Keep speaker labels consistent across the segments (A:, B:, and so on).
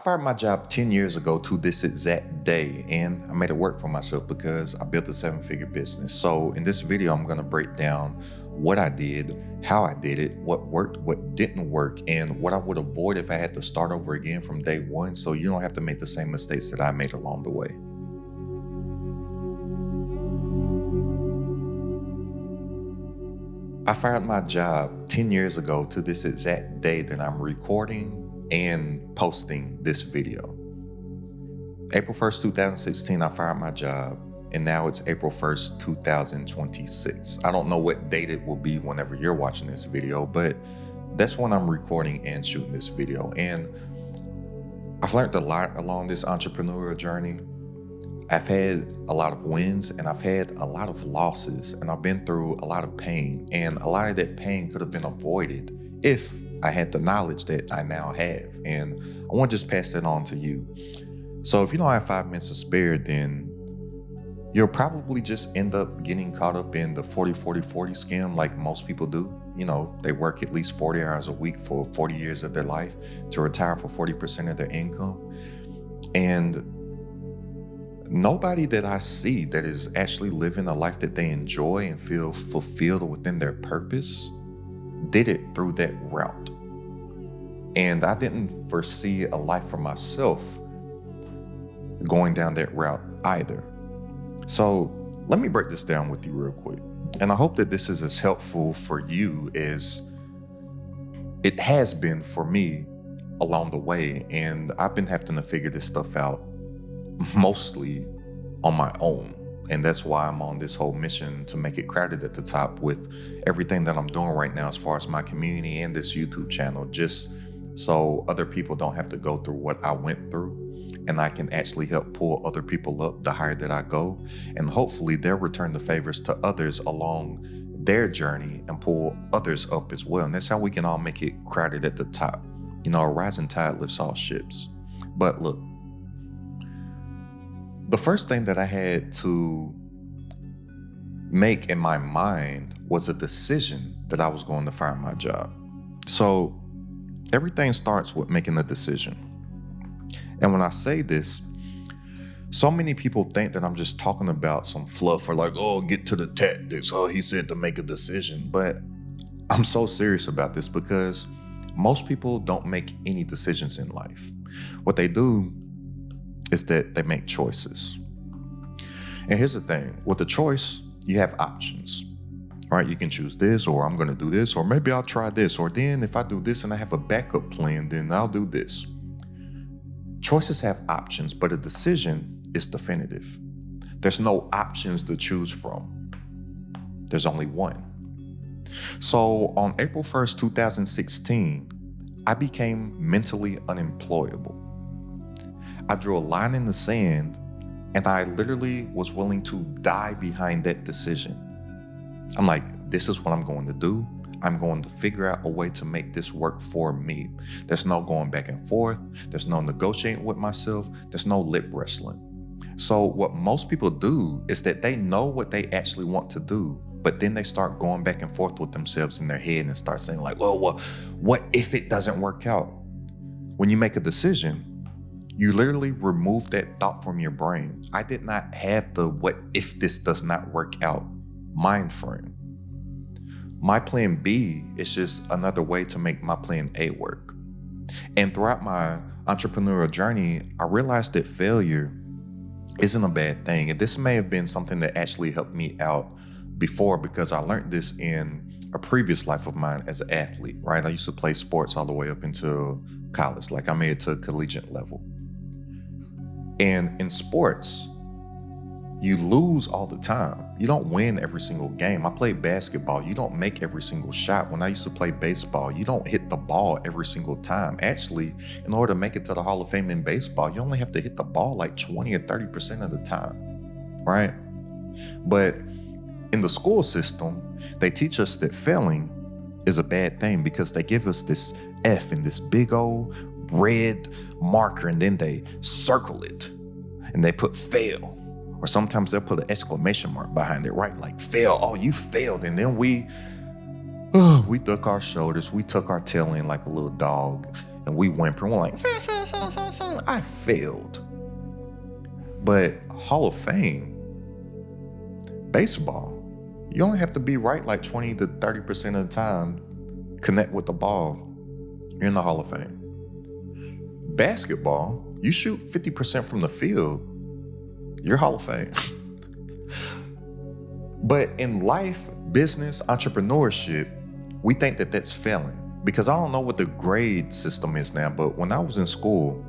A: fired my job 10 years ago to this exact day, and I made it work for myself because I built a 7-figure business. So in this video, I'm going to break down what I did, how I did it, what worked, what didn't work, and what I would avoid if I had to start over again from day one, so you don't have to make the same mistakes that I made along the way. I fired my job 10 years ago to this exact day that I'm recording and posting this video. April 1st, 2016, I fired my job, and now it's April 1st, 2026. I don't know what date it will be whenever you're watching this video, but that's when I'm recording and shooting this video. And I've learned a lot along this entrepreneurial journey. I've had a lot of wins and I've had a lot of losses, and I've been through a lot of pain, and a lot of that pain could have been avoided if I had the knowledge that I now have. And I want to just pass that on to you. So if you don't have 5 minutes to spare, then you'll probably just end up getting caught up in the 40-40-40 scam like most people do. You know, they work at least 40 hours a week for 40 years of their life to retire for 40% of their income. And nobody that I see that is actually living a life that they enjoy and feel fulfilled within their purpose did it through that route. And I didn't foresee a life for myself going down that route either. So let me break this down with you real quick. And I hope that this is as helpful for you as it has been for me along the way. And I've been having to figure this stuff out mostly on my own. And that's why I'm on this whole mission to make it crowded at the top with everything that I'm doing right now as far as my community and this YouTube channel, just so other people don't have to go through what I went through, and I can actually help pull other people up the higher that I go, and hopefully they'll return the favors to others along their journey and pull others up as well. And that's how we can all make it crowded at the top. You know, a rising tide lifts all ships. But look, the first thing that I had to make in my mind was a decision that I was going to fire my job. So everything starts with making a decision. And when I say this, so many people think that I'm just talking about some fluff or like, oh, get to the tactics. Oh, he said to make a decision. But I'm so serious about this because most people don't make any decisions in life. What they do is that they make choices. And here's the thing, with a choice, you have options. All right, you can choose this, or I'm gonna do this, or maybe I'll try this, or then if I do this and I have a backup plan, then I'll do this. Choices have options, but a decision is definitive. There's no options to choose from. There's only one. So on April 1st, 2016, I became mentally unemployable. I drew a line in the sand, and I literally was willing to die behind that decision. I'm like, this is what I'm going to do. I'm going to figure out a way to make this work for me. There's no going back and forth. There's no negotiating with myself. There's no lip wrestling. So what most people do is that they know what they actually want to do, but then they start going back and forth with themselves in their head and start saying like, well, what if it doesn't work out? When you make a decision, you literally remove that thought from your brain. I did not have the what if this does not work out mind frame. My plan B is just another way to make my plan A work. And throughout my entrepreneurial journey, I realized that failure isn't a bad thing. And this may have been something that actually helped me out before, because I learned this in a previous life of mine as an athlete, right? I used to play sports all the way up until college. Like I made it to a collegiate level. And in sports, you lose all the time. You don't win every single game. I played basketball. You don't make every single shot. When I used to play baseball, you don't hit the ball every single time. Actually, in order to make it to the Hall of Fame in baseball, you only have to hit the ball like 20 or 30% of the time, right? But in the school system, they teach us that failing is a bad thing because they give us this F in this big old red marker, and then they circle it and they put fail. Or sometimes they'll put an exclamation mark behind it, right? Like fail, oh, you failed. And then we duck our shoulders, we tuck our tail in like a little dog, and we whimper. We're like, I failed. But Hall of Fame, baseball, you only have to be right like 20 to 30% of the time, connect with the ball, you're in the Hall of Fame. Basketball, you shoot 50% from the field, you're Hall of Fame. But in life, business, entrepreneurship, we think that that's failing. Because I don't know what the grade system is now, but when I was in school,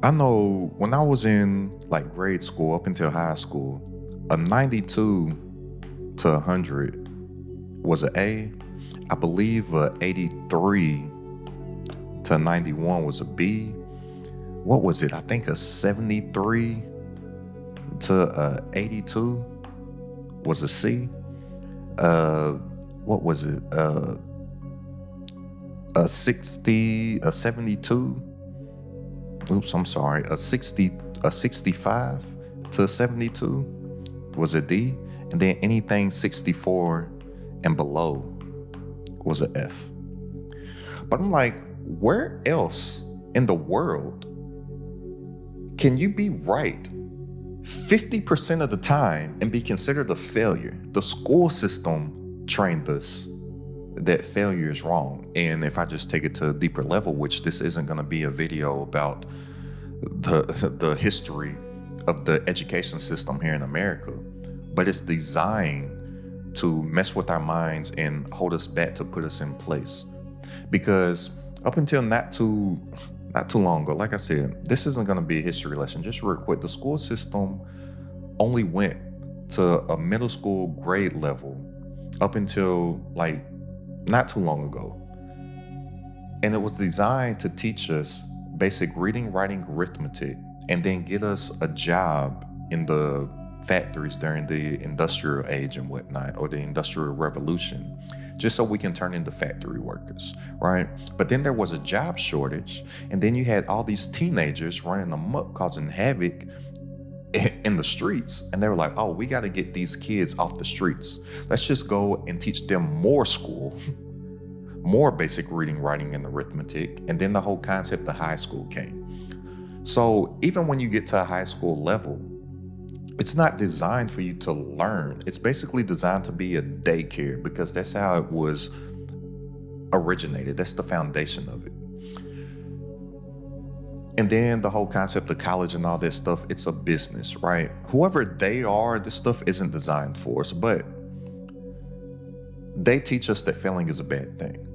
A: I know when I was in like grade school up until high school, a 92 to 100 was an A. I believe a 83 to 91 was a B. What was it? I think a 73 to 82 was a C. What was it? A 72. Oops, I'm sorry. A 65 to 72 was a D. And then anything 64 and below was an F. But I'm like, where else in the world can you be right 50% of the time and be considered a failure? The school system trained us that failure is wrong. And if I just take it to a deeper level, which this isn't going to be a video about the history of the education system here in America, but it's designed to mess with our minds and hold us back to put us in place. Because up until not too long ago, like I said, this isn't going to be a history lesson. Just real quick, the school system only went to a middle school grade level up until like not too long ago. And it was designed to teach us basic reading, writing, arithmetic, and then get us a job in the factories during the industrial age and whatnot, or the industrial revolution, just so we can turn into factory workers, right? But then there was a job shortage, and then you had all these teenagers running amok, causing havoc in the streets, and they were like, oh, we got to get these kids off the streets. Let's just go and teach them more school, more basic reading, writing, and arithmetic, and then the whole concept of high school came. So even when you get to a high school level, it's not designed for you to learn. It's basically designed to be a daycare, because that's how it was originated. That's the foundation of it. And then the whole concept of college and all that stuff, it's a business, right? Whoever they are, this stuff isn't designed for us, but they teach us that failing is a bad thing.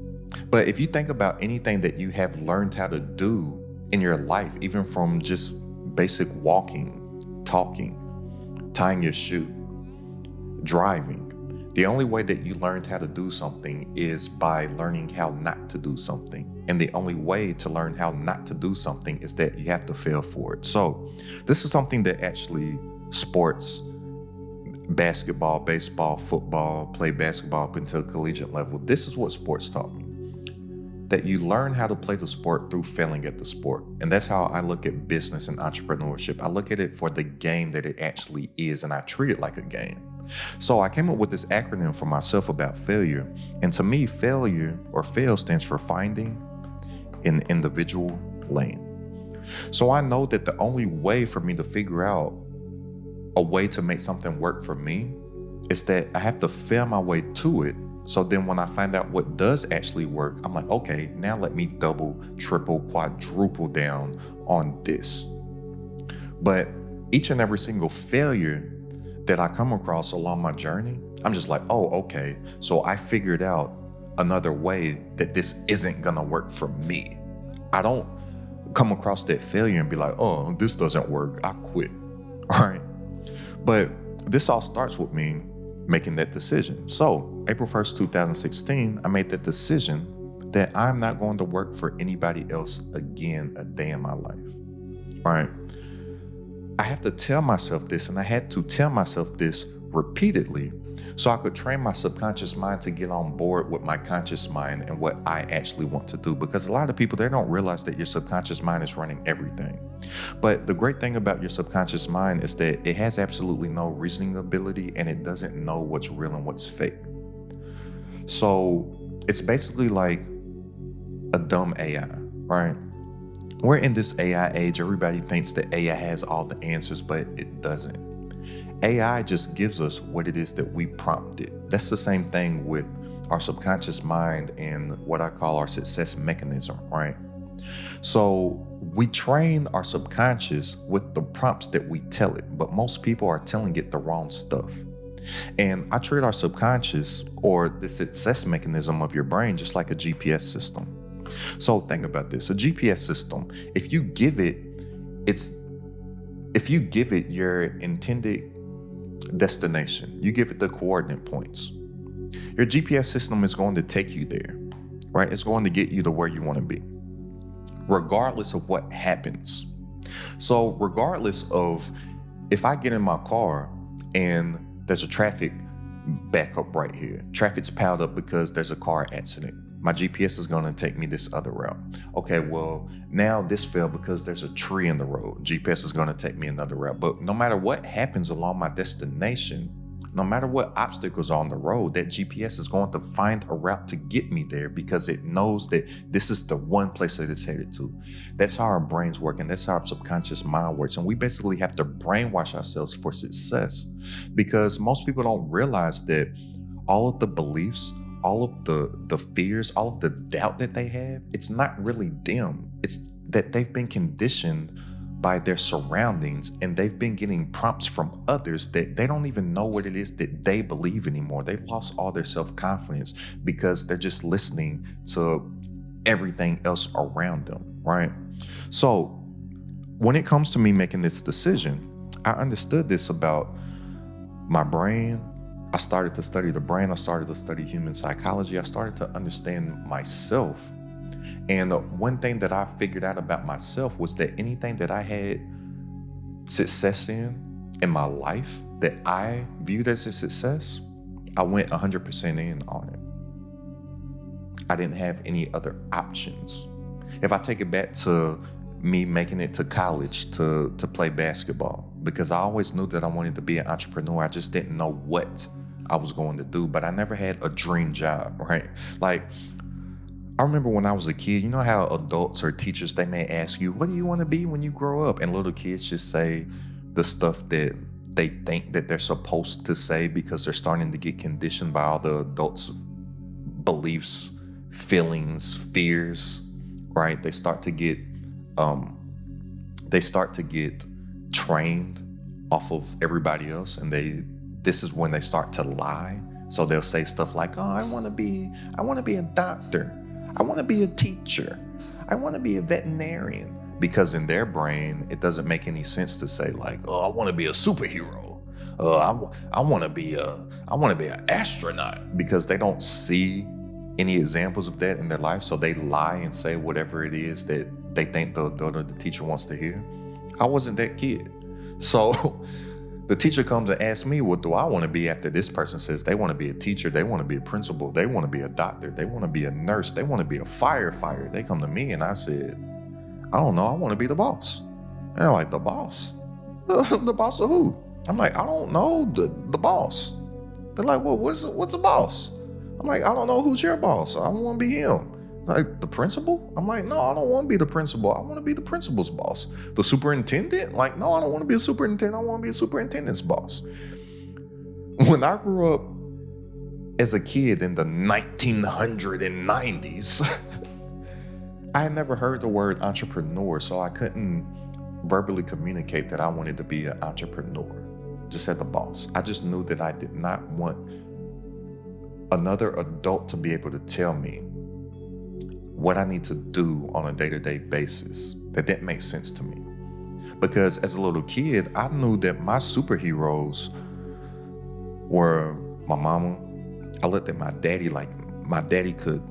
A: But if you think about anything that you have learned how to do in your life, even from just basic walking, talking, tying your shoe, driving, the only way that you learned how to do something is by learning how not to do something. And the only way to learn how not to do something is that you have to fail for it. So this is something that actually sports, basketball, baseball, football, play basketball up until collegiate level. This is what sports taught me. That you learn how to play the sport through failing at the sport. And that's how I look at business and entrepreneurship. I look at it for the game that it actually is, and I treat it like a game. So I came up with this acronym for myself about failure. And to me, failure or fail stands for finding an individual lane. So I know that the only way for me to figure out a way to make something work for me is that I have to fail my way to it. So then when I find out what does actually work, I'm like, okay, now let me double, triple, quadruple down on this. But each and every single failure that I come across along my journey, I'm just like, oh, okay. So I figured out another way that this isn't gonna work for me. I don't come across that failure and be like, oh, this doesn't work, I quit, all right? But this all starts with me making that decision. So April 1st, 2016, I made that decision that I'm not going to work for anybody else again a day in my life, all right? I have to tell myself this, and I had to tell myself this repeatedly so I could train my subconscious mind to get on board with my conscious mind and what I actually want to do. Because a lot of people, they don't realize that your subconscious mind is running everything. But the great thing about your subconscious mind is that it has absolutely no reasoning ability, and it doesn't know what's real and what's fake. So it's basically like a dumb AI, right? We're in this AI age. Everybody thinks that AI has all the answers, but it doesn't. AI just gives us what it is that we prompted. That's the same thing with our subconscious mind and what I call our success mechanism, right? So we train our subconscious with the prompts that we tell it, but most people are telling it the wrong stuff. And I treat our subconscious, or the success mechanism of your brain, just like a GPS system. So think about this. A GPS system, if you give it your intended destination, you give it the coordinate points, your GPS system is going to take you there, right? It's going to get you to where you want to be, regardless of what happens. So regardless of if I get in my car and there's a traffic backup right here, traffic's piled up because there's a car accident, my GPS is going to take me this other route. Okay, well, now this failed because there's a tree in the road. GPS is going to take me another route. But no matter what happens along my destination, no matter what obstacles are on the road, that GPS is going to find a route to get me there because it knows that this is the one place that it's headed to. That's how our brains work, and that's how our subconscious mind works. And we basically have to brainwash ourselves for success, because most people don't realize that all of the beliefs, all of the fears, all of the doubt that they have, it's not really them. It's that they've been conditioned by their surroundings, and they've been getting prompts from others that they don't even know what it is that they believe anymore. They've lost all their self-confidence because they're just listening to everything else around them, right? So when it comes to me making this decision, I understood this about my brain. I started to study the brain. I started to study human psychology. I started to understand myself. And one thing that I figured out about myself was that anything that I had success in my life that I viewed as a success, I went 100% in on it. I didn't have any other options. If I take it back to me making it to college to play basketball, because I always knew that I wanted to be an entrepreneur. I just didn't know what I was going to do, but I never had a dream job, right? Like, I remember when I was a kid, you know how adults or teachers, they may ask you, what do you want to be when you grow up? And little kids just say the stuff that they think that they're supposed to say because they're starting to get conditioned by all the adults' beliefs, feelings, fears, right? They start to get trained off of everybody else, and this is when they start to lie. So they'll say stuff like, oh, I want to be a doctor. I want to be a teacher. I want to be a veterinarian. Because in their brain, it doesn't make any sense to say like, oh, I want to be a superhero. I want to be an astronaut, because they don't see any examples of that in their life. So they lie and say whatever it is that they think the teacher wants to hear. I wasn't that kid. So the teacher comes and asks me, what do I want to be after this person says they want to be a teacher, they want to be a principal, they want to be a doctor, they want to be a nurse, they want to be a firefighter. They come to me and I said, I don't know, I want to be the boss. And they're like, the boss? The boss of who? I'm like, I don't know, the boss. They're like, well, what's a boss? I'm like, I don't know, who's your boss? I want to be him. Like, the principal? I'm like, no, I don't want to be the principal. I want to be the principal's boss. The superintendent? Like, no, I don't want to be a superintendent. I want to be a superintendent's boss. When I grew up as a kid in the 1990s, I had never heard the word entrepreneur, so I couldn't verbally communicate that I wanted to be an entrepreneur. Just as the boss. I just knew that I did not want another adult to be able to tell me what I need to do on a day-to-day basis. That didn't make sense to me. Because as a little kid, I knew that my superheroes were my mama. I looked at my daddy like my daddy could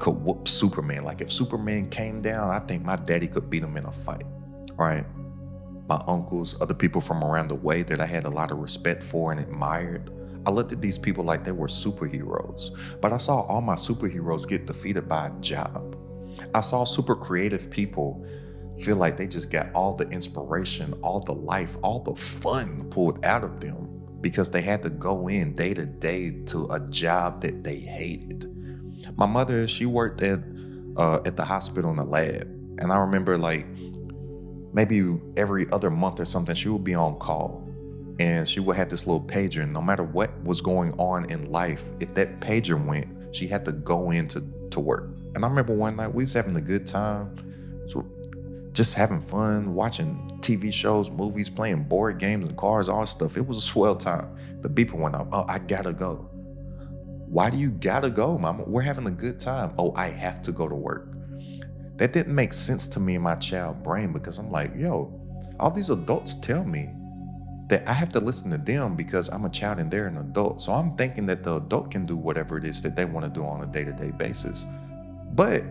A: whoop Superman. Like if Superman came down, I think my daddy could beat him in a fight, right? My uncles, other people from around the way that I had a lot of respect for and admired. I looked at these people like they were superheroes, but I saw all my superheroes get defeated by a job. I saw super creative people feel like they just got all the inspiration, all the life, all the fun pulled out of them because they had to go in day to day to a job that they hated. My mother, she worked at the hospital in the lab, and I remember like maybe every other month or something, she would be on call. And she would have this little pager, and no matter what was going on in life, if that pager went, she had to go into work. And I remember one night we was having a good time, so just having fun, watching TV shows, movies, playing board games and cards, all that stuff. It was a swell time. The beeper went off. Oh, I gotta go. Why do you gotta go, mama? We're having a good time. Oh, I have to go to work. That didn't make sense to me in my child brain, because I'm like, yo, all these adults tell me that I have to listen to them because I'm a child and they're an adult. So I'm thinking that the adult can do whatever it is that they want to do on a day-to-day basis. But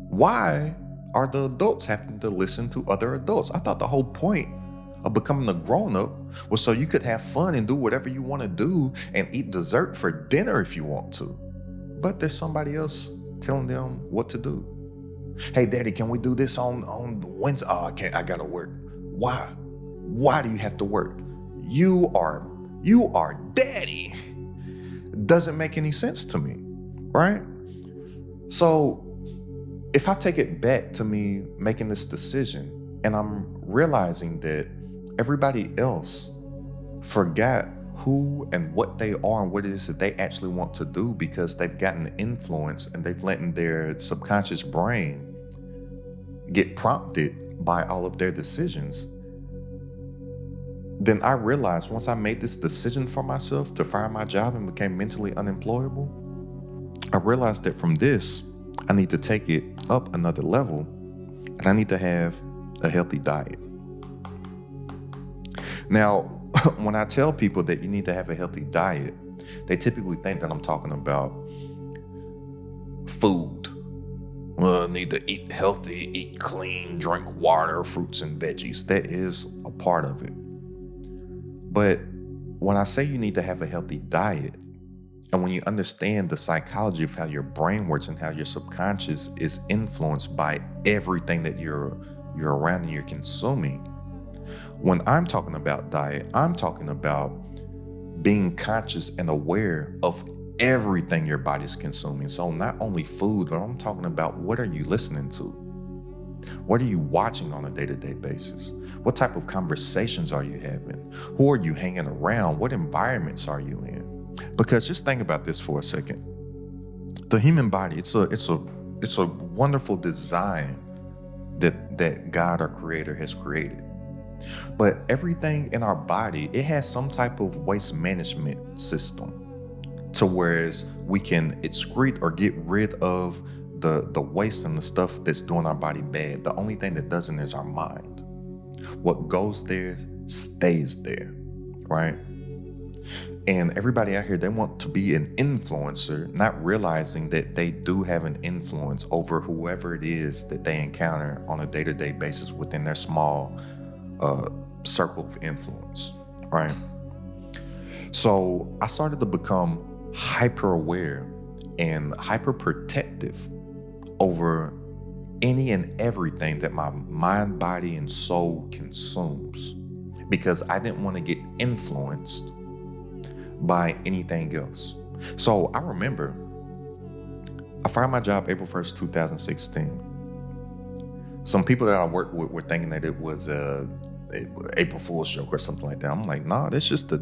A: why are the adults having to listen to other adults? I thought the whole point of becoming a grown-up was so you could have fun and do whatever you want to do and eat dessert for dinner if you want to. But there's somebody else telling them what to do. Hey, daddy, can we do this on Wednesday? Oh, I can't, I gotta work. Why? Why do you have to work? You are daddy. Doesn't make any sense to me, right? So if I take it back to me making this decision, and I'm realizing that everybody else forgot who and what they are and what it is that they actually want to do because they've gotten influenced and they've let their subconscious brain get prompted by all of their decisions, then I realized once I made this decision for myself to fire my job and became mentally unemployable, I realized that from this, I need to take it up another level, and I need to have a healthy diet. Now, when I tell people that you need to have a healthy diet, they typically think that I'm talking about food. Well, I need to eat healthy, eat clean, drink water, fruits and veggies. That is a part of it. But when I say you need to have a healthy diet, and when you understand the psychology of how your brain works and how your subconscious is influenced by everything that you're around and you're consuming, when I'm talking about diet, I'm talking about being conscious and aware of everything your body's consuming. So not only food, but I'm talking about what are you listening to? What are you watching on a day-to-day basis? What type of conversations are you having? Who are you hanging around? What environments are you in? Because just think about this for a second. The human body, it's a wonderful design that God, our creator, has created. But everything in our body, it has some type of waste management system to whereas we can excrete or get rid of the waste and the stuff that's doing our body bad. The only thing that doesn't is our mind. What goes there stays there, right? And everybody out here, they want to be an influencer, not realizing that they do have an influence over whoever it is that they encounter on a day-to-day basis within their small circle of influence, right? So I started to become hyper aware and hyper protective over any and everything that my mind, body, and soul consumes, because I didn't want to get influenced by anything else. So I remember I fired my job April 1st, 2016. Some people that I worked with were thinking that it was April Fool's joke or something like that. I'm like, nah, that's just the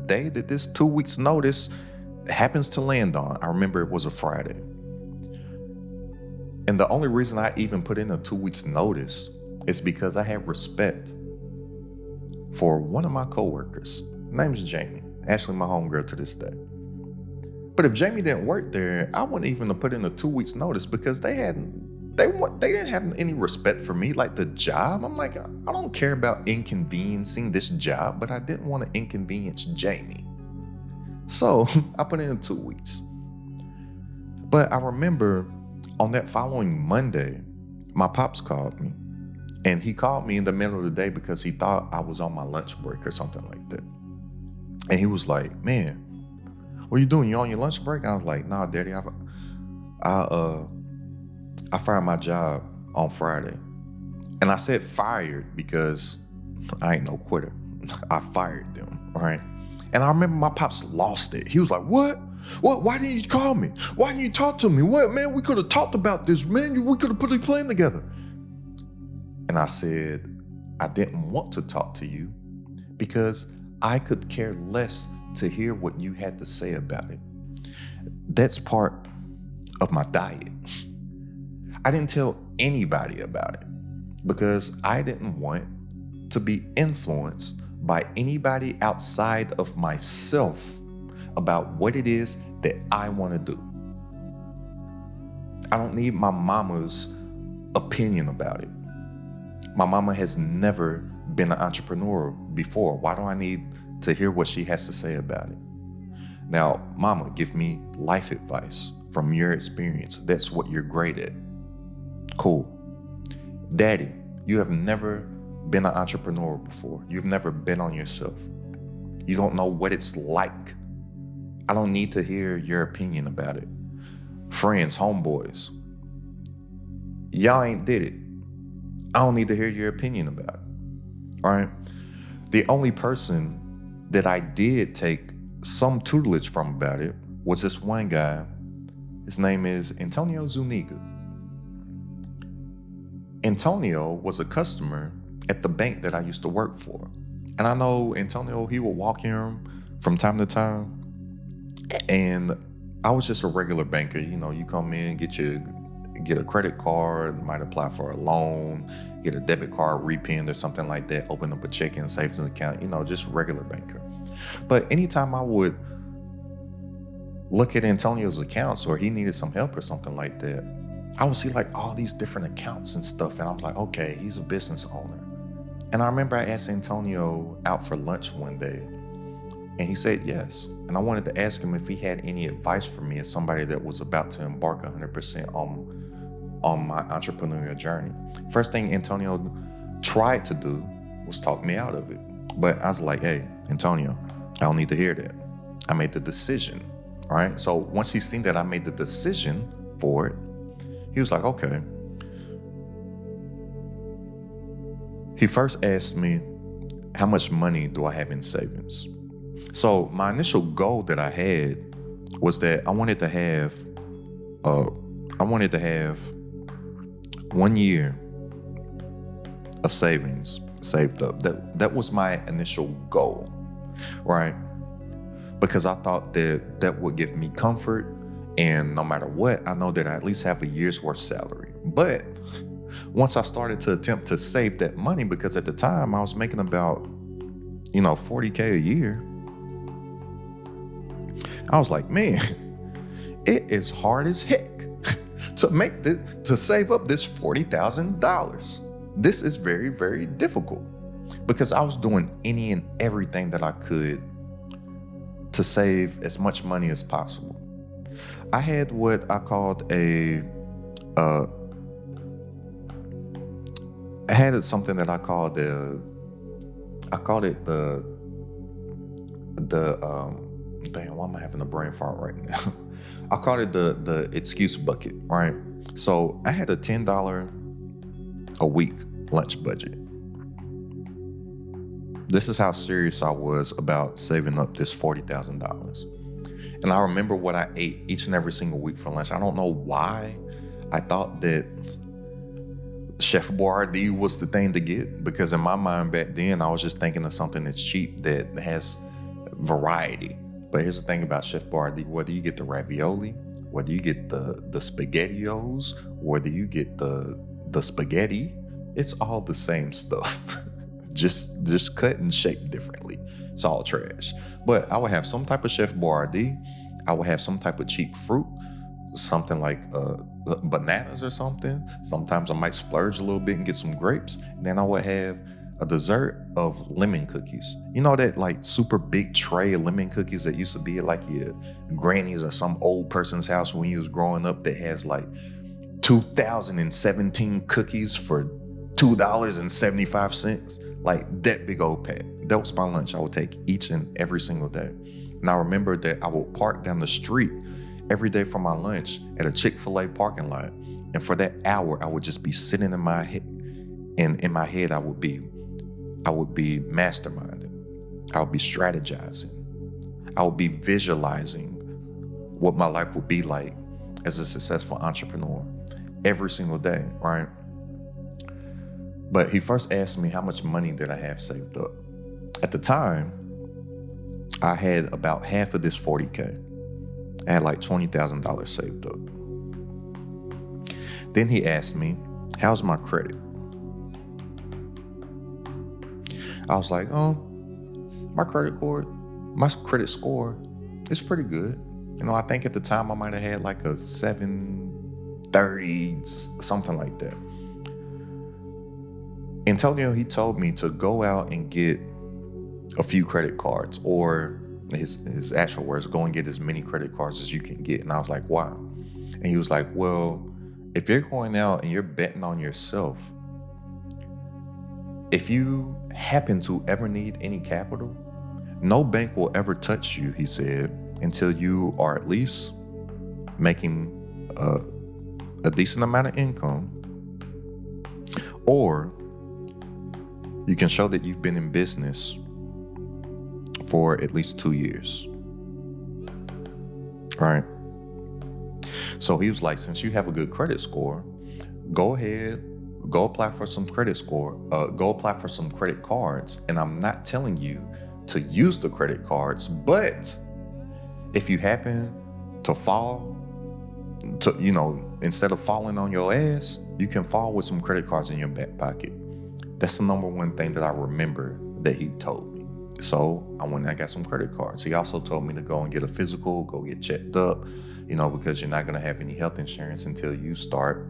A: day that this 2 weeks notice happens to land on. I remember it was a Friday. And the only reason I even put in a 2 weeks notice is because I had respect for one of my coworkers. Her name's Jamie, actually my homegirl to this day. But if Jamie didn't work there, I wouldn't even have put in a 2 weeks notice because they didn't have any respect for me, like the job. I'm like, I don't care about inconveniencing this job, but I didn't want to inconvenience Jamie. So I put in 2 weeks. But I remember on that following Monday, my pops called me. And he called me in the middle of the day because he thought I was on my lunch break or something like that. And he was like, man, what are you doing? You on your lunch break? And I was like, nah, daddy, I fired my job on Friday. And I said fired because I ain't no quitter. I fired them, right? And I remember my pops lost it. He was like, what? Why didn't you call me? Why didn't you talk to me? What, man, we could have talked about this, man. We could have put a plan together. And I said, I didn't want to talk to you because I could care less to hear what you had to say about it. That's part of my diet. I didn't tell anybody about it because I didn't want to be influenced by anybody outside of myself about what it is that I want to do. I don't need my mama's opinion about it. My mama has never been an entrepreneur before. Why do I need to hear what she has to say about it? Now, mama, give me life advice from your experience. That's what you're great at. Cool. Daddy, you have never been an entrepreneur before. You've never been on yourself. You don't know what it's like. I don't need to hear your opinion about it. Friends, homeboys, y'all ain't did it. I don't need to hear your opinion about it. All right? The only person that I did take some tutelage from about it was this one guy. His name is Antonio Zuniga. Antonio was a customer at the bank that I used to work for. And I know Antonio, he would walk in from time to time. And I was just a regular banker. You know, you come in, get a credit card, might apply for a loan, get a debit card repinned or something like that, open up a checking savings account, you know, just regular banker. But anytime I would look at Antonio's accounts or he needed some help or something like that, I would see like all these different accounts and stuff. And I'm like, okay, he's a business owner. And I remember I asked Antonio out for lunch one day and he said yes. And I wanted to ask him if he had any advice for me as somebody that was about to embark 100% on my entrepreneurial journey. First thing Antonio tried to do was talk me out of it. But I was like, hey, Antonio, I don't need to hear that. I made the decision, all right? So once he seen that I made the decision for it, he was like, okay. He first asked me, how much money do I have in savings? So my initial goal that I had was that I wanted to have 1 year of savings saved up. That was my initial goal, right? Because I thought that would give me comfort, and no matter what, I know that I at least have a year's worth salary. But once I started to attempt to save that money, because at the time I was making about, $40K a year, I was like, man, it is hard as heck to save up this $40,000. This is very, very difficult because I was doing any and everything that I could to save as much money as possible. I had what I called something that I called damn, why am I having a brain fart right now? I called it the excuse bucket, right? So I had a $10 a week lunch budget. This is how serious I was about saving up this $40,000. And I remember what I ate each and every single week for lunch. I don't know why I thought that Chef Boyardee was the thing to get, because in my mind back then, I was just thinking of something that's cheap, that has variety. But here's the thing about Chef Boyardee: whether you get the ravioli, whether you get the SpaghettiOs, whether you get the spaghetti, it's all the same stuff. just cut and shaped differently. It's all trash. But I would have some type of Chef Boyardee. I would have some type of cheap fruit, something like bananas or something. Sometimes I might splurge a little bit and get some grapes. And then I would have a dessert of lemon cookies. You know that like super big tray of lemon cookies that used to be at like your granny's or some old person's house when you was growing up, that has like 2017 cookies for $2.75. Like that big old pack. That was my lunch I would take each and every single day. And I remember that I would park down the street every day for my lunch at a Chick-fil-A parking lot. And for that hour, I would just be sitting in my head. And in my head, I would be masterminding. I would be strategizing. I would be visualizing what my life would be like as a successful entrepreneur every single day, right? But he first asked me how much money did I have saved up. At the time, I had about half of this 40K. I had like $20,000 saved up. Then he asked me, how's my credit? I was like, oh, my credit score is pretty good. I think at the time I might have had like a 730, something like that. Antonio, he told me to go out and get a few credit cards, or his actual words, go and get as many credit cards as you can get. And I was like, why? And he was like, well, if you're going out and you're betting on yourself, if you happen to ever need any capital, no bank will ever touch you, he said, until you are at least making a decent amount of income, or you can show that you've been in business for at least 2 years. Right? So he was like, since you have a good credit score, go ahead, go apply for some credit cards. And I'm not telling you to use the credit cards, but if you happen to fall, instead of falling on your ass, you can fall with some credit cards in your back pocket. That's the number one thing that I remember that he told me. So I went and I got some credit cards. He also told me to go and get a physical, go get checked up, because you're not going to have any health insurance until you start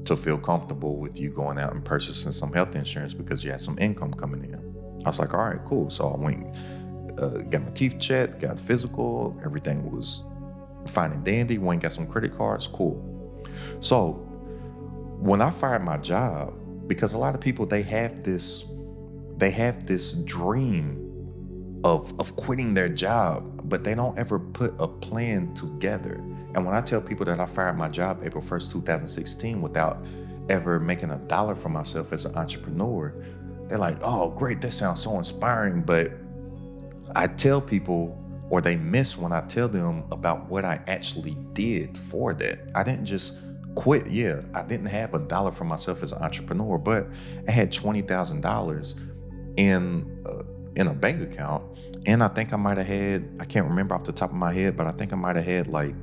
A: to feel comfortable with you going out and purchasing some health insurance because you have some income coming in. I was like, all right, cool. So I went, got my teeth checked, got a physical, everything was fine and dandy. Went and got some credit cards, cool. So when I fired my job, because a lot of people, they have this dream of quitting their job, but they don't ever put a plan together. And when I tell people that I fired my job April 1st, 2016, without ever making a dollar for myself as an entrepreneur, they're like, oh, great, that sounds so inspiring. But I tell people, or they miss when I tell them about what I actually did for that. I didn't just quit. Yeah, I didn't have a dollar for myself as an entrepreneur, but I had $20,000 in a bank account. And I think I might have had, I can't remember off the top of my head, but I think I might have had like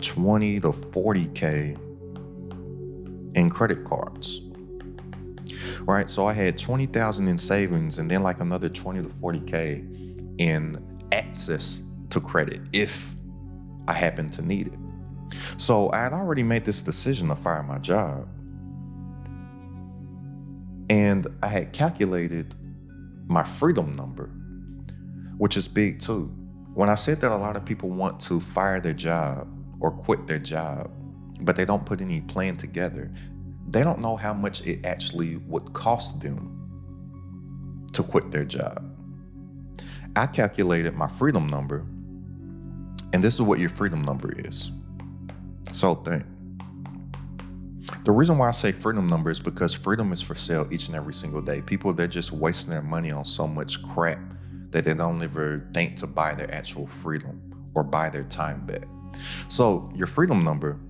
A: 20 to 40K in credit cards. Right? So I had 20,000 in savings and then like another 20 to 40K in access to credit if I happen to need it. So I had already made this decision to fire my job. And I had calculated my freedom number, which is big too. When I said that a lot of people want to fire their job or quit their job, but they don't put any plan together, they don't know how much it actually would cost them to quit their job. I calculated my freedom number, and this is what your freedom number is. So think. The reason why I say freedom number is because freedom is for sale each and every single day. People, they're just wasting their money on so much crap that they don't ever think to buy their actual freedom or buy their time back. So your freedom number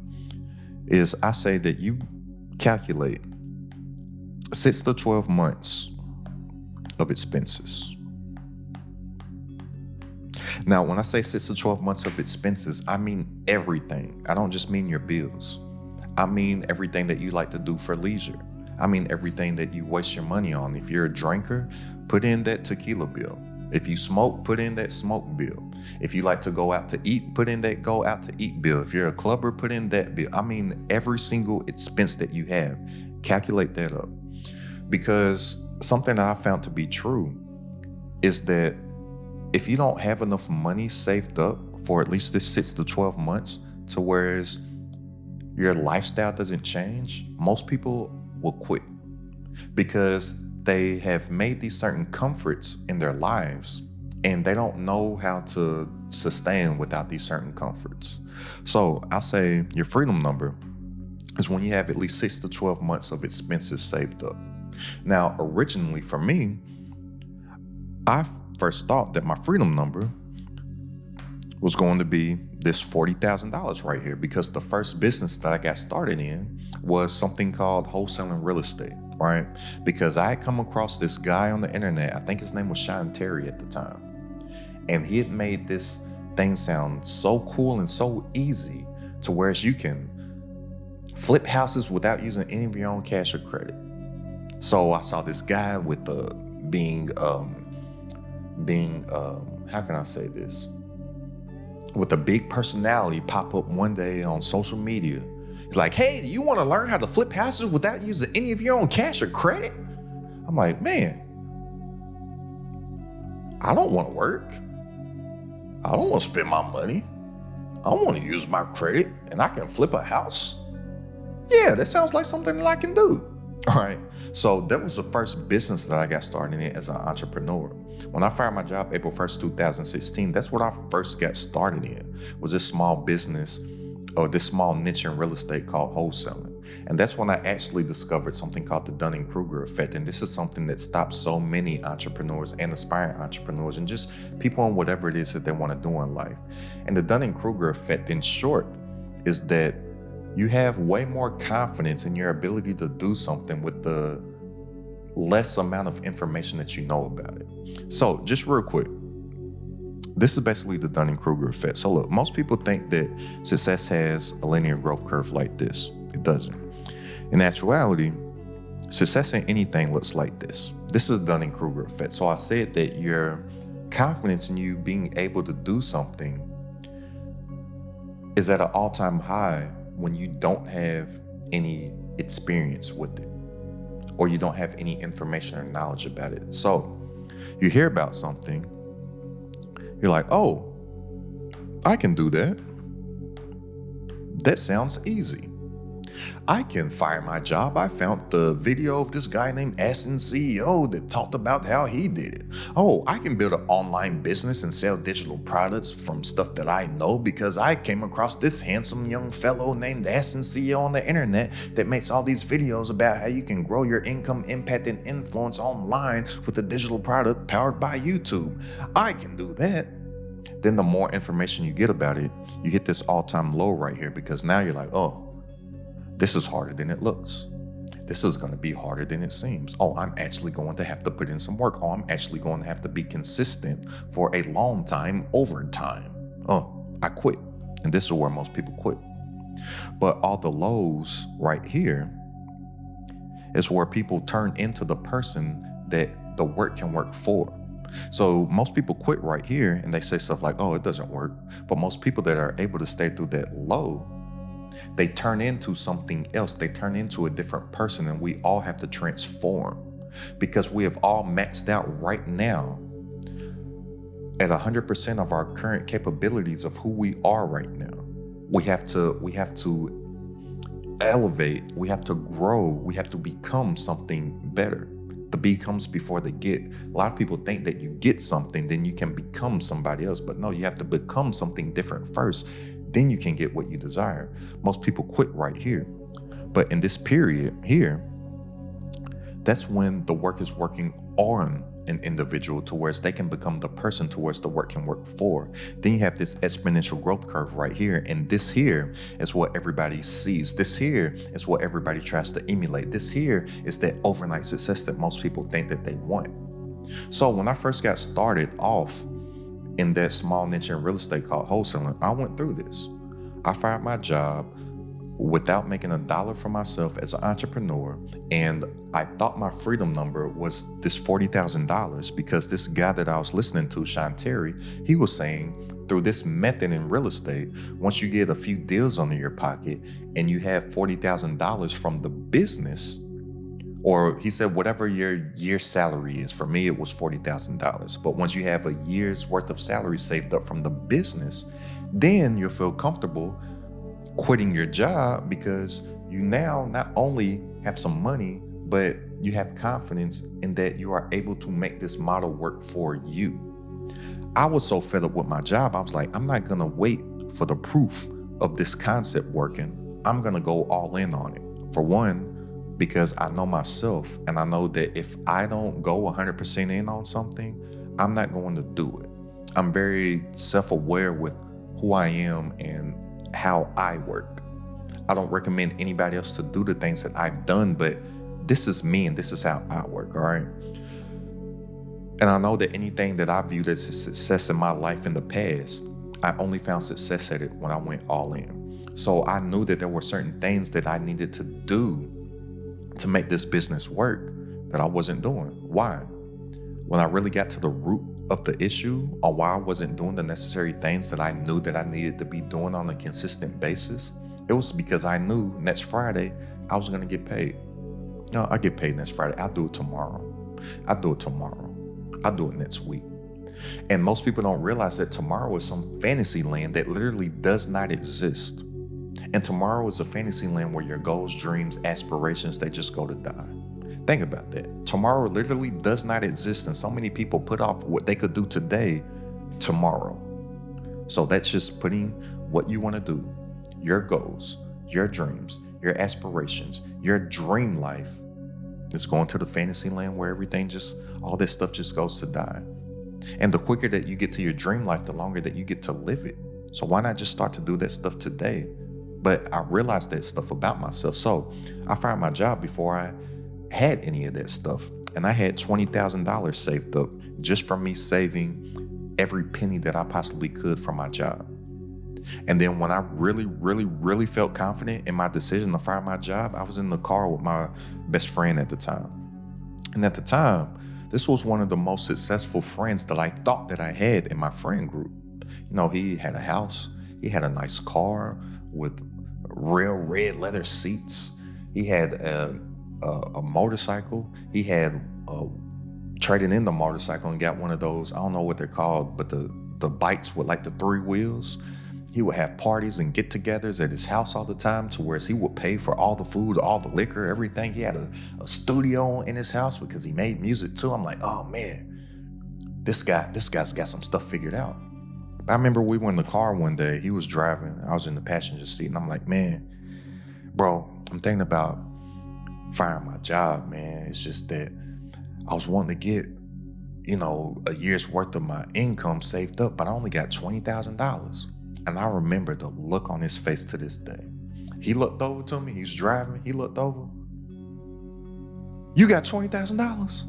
A: is, I say that you calculate 6 to 12 months of expenses. Now, when I say 6 to 12 months of expenses, I mean everything. I don't just mean your bills. I mean everything that you like to do for leisure. I mean everything that you waste your money on. If you're a drinker, put in that tequila bill. If you smoke, put in that smoke bill. If you like to go out to eat, put in that go out to eat bill. If you're a clubber, put in that bill. I mean every single expense that you have, calculate that up. Because something that I found to be true is that if you don't have enough money saved up for at least this 6 to 12 months to whereas your lifestyle doesn't change, most people will quit because they have made these certain comforts in their lives and they don't know how to sustain without these certain comforts. So I'll say your freedom number is when you have at least 6 to 12 months of expenses saved up. Now, originally for me, I first thought that my freedom number was going to be this $40,000 right here, because the first business that I got started in was something called wholesaling real estate, right? Because I had come across this guy on the internet, I think his name was Sean Terry at the time, and he had made this thing sound so cool and so easy to where you can flip houses without using any of your own cash or credit. So I saw this guy with how can I say this? With a big personality pop up one day on social media. He's like, hey, do you want to learn how to flip houses without using any of your own cash or credit? I'm like, man, I don't want to work. I don't want to spend my money. I want to use my credit and I can flip a house. Yeah, that sounds like something that I can do. All right. So that was the first business that I got started in as an entrepreneur. When I fired my job April 1st, 2016, that's what I first got started in, was this small business or this small niche in real estate called wholesaling. And that's when I actually discovered something called the Dunning Krueger effect. And this is something that stops so many entrepreneurs and aspiring entrepreneurs and just people on whatever it is that they want to do in life. And the Dunning Krueger effect, in short, is that you have way more confidence in your ability to do something with the less amount of information that you know about it. So just real quick, this is basically the Dunning Krueger effect. So look, most people think that success has a linear growth curve like this. It doesn't. In actuality, success in anything looks like this. This is the Dunning Krueger effect. So I said that your confidence in you being able to do something is at an all-time high when you don't have any experience with it, or you don't have any information or knowledge about it. So you hear about something, you're like, oh, I can do that. That sounds easy. I can fire my job. I found the video of this guy named Aston CEO that talked about how he did it. Oh, I can build an online business and sell digital products from stuff that I know because I came across this handsome young fellow named Aston CEO on the internet that makes all these videos about how you can grow your income, impact, and influence online with a digital product powered by YouTube. I can do that. Then the more information you get about it, you hit this all-time low right here because now you're like, oh, this is harder than it looks. This is going to be harder than it seems. Oh, I'm actually going to have to put in some work. Oh, I'm actually going to have to be consistent for a long time over time. Oh, I quit. And this is where most people quit. But all the lows right here is where people turn into the person that the work can work for. So most people quit right here and they say stuff like, oh, it doesn't work. But most people that are able to stay through that low, they turn into something else. They turn into a different person, and we all have to transform because we have all maxed out right now at 100% of our current capabilities of who we are right now. We have to elevate, we have to grow, we have to become something better. The be comes before the get. A lot of people think that you get something, then you can become somebody else. But no, you have to become something different first. Then you can get what you desire. Most people quit right here. But in this period here, that's when the work is working on an individual towards they can become the person towards the work can work for. Then you have this exponential growth curve right here. And this here is what everybody sees. This here is what everybody tries to emulate. This here is that overnight success that most people think that they want. So when I first got started off in that small niche in real estate called wholesaling, I went through this. I fired my job without making $1 for myself as an entrepreneur. And I thought my freedom number was this $40,000 because this guy that I was listening to, Sean Terry, he was saying through this method in real estate, once you get a few deals under your pocket and you have $40,000 from the business, or he said whatever your year's salary is, for me it was $40,000. But once you have a year's worth of salary saved up from the business, then you'll feel comfortable quitting your job because you now not only have some money, but you have confidence in that you are able to make this model work for you. I was so fed up with my job, I was like, I'm not gonna wait for the proof of this concept working. I'm gonna go all in on it. For one, because I know myself and I know that if I don't go 100% in on something, I'm not going to do it. I'm very self-aware with who I am and how I work. I don't recommend anybody else to do the things that I've done, but this is me and this is how I work, all right? And I know that anything that I viewed as a success in my life in the past, I only found success at it when I went all in. So I knew that there were certain things that I needed to do to make this business work that I wasn't doing. Why? When I really got to the root of the issue on why I wasn't doing the necessary things that I knew that I needed to be doing on a consistent basis, it was because I knew next Friday I was going to get paid. No, I get paid next Friday. I'll do it tomorrow. I'll do it next week. And most people don't realize that tomorrow is some fantasy land that literally does not exist. And tomorrow is a fantasy land where your goals, dreams, aspirations, they just go to die. Think about that. Tomorrow literally does not exist, and so many people put off what they could do today, tomorrow. So that's just putting what you want to do, your goals, your dreams, your aspirations, your dream life, is going to the fantasy land where all this stuff just goes to die. And the quicker that you get to your dream life, the longer that you get to live it. So why not just start to do that stuff today? But I realized that stuff about myself. So I fired my job before I had any of that stuff. And I had $20,000 saved up just from me saving every penny that I possibly could from my job. And then when I really, really, really felt confident in my decision to fire my job, I was in the car with my best friend at the time. And at the time, this was one of the most successful friends that I thought that I had in my friend group. You know, he had a house, he had a nice car with real red leather seats. He had a motorcycle. He had traded in the motorcycle and got one of those, I don't know what they're called, but the bikes with like the 3 wheels. He would have parties and get-togethers at his house all the time, to where he would pay for all the food, all the liquor, everything. He had a studio in his house because he made music too. I'm like, oh man, this guy's got some stuff figured out. I remember we were in the car one day. He was driving. I was in the passenger seat, and I'm like, man, bro, I'm thinking about firing my job, man. It's just that I was wanting to get, a year's worth of my income saved up, but I only got $20,000. And I remember the look on his face to this day. He looked over to me. He's driving. He looked over. You got $20,000?